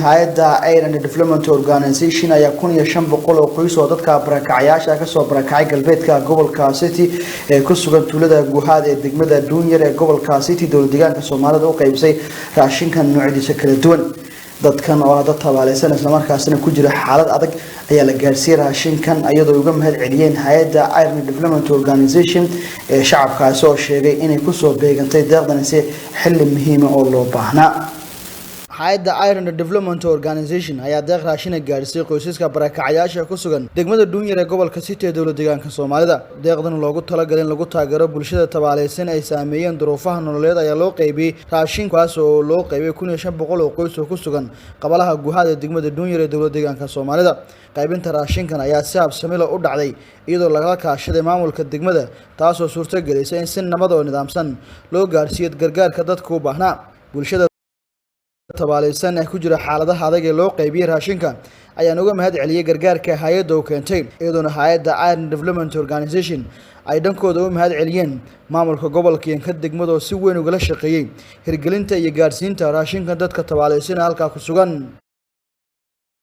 hay'adda Ireland Development Organization ayaa 1500 oo qoys oo dadka barakacayaasha ka soo barakacay galbeedka gobolka City ee ku sugan tuulada Guhaad ee degmada Dunyar ee gobolka City dowlad deegaanka Soomaalida oo qaybsay raashinkan noocyadiisa kala duwan dadkan oo dad tabaalaysan isla markaasina ku jira xaalad adag ayaa la gaarsiiyay raashinkan iyadoo uga mahad celiyeen hay'adda Ireland Development Organization ee shacabkaas oo sheegay inay ku soo beegantay deeqdan si xilli muhiim ah oo loo baahnaa hay'adda Ireland Development Organization ayaa deeq raashin gaarsiisay qoysaska barakacayaasha ku sugan degmada Dunyar ee gobolka City ee dowlad deegaanka Soomaalida deeqdan loogu talagalay in lagu taageero bulshada tabaalaysan ay saameeyeen duruufaha nololeed ayaa loo qaybiyay raashinkaas oo loo qaybiyay 1500 oo qoys oo ku sugan qabalaha Guhaad ee degmada Dunyar ee dowlad deegaanka Soomaalida qaybinta raashinkan ayaa si habsami leh u dhacday iyadoo laga kaashaday maamulka degmada taas oo suurto gelisay in si nabad oo nidaamsan loo gaarsiiyo gargaarka dadka u baahnaa bulshada tabaalaysan ee ku jira xaaladaha adag ee loo qaybiyay raashinka ayaan uga mahad celiyay gargaarka hay'adda oo keentay iyadoo hay'adda Ireland Development Organization ay dhankooda u mahad celiyeen maamulka gobolka iyo ka degmada oo si weyn uga shaqeeyay hirgelinta iyo gaarsiinta raashinka dadka tabaalaysan halka ku sugan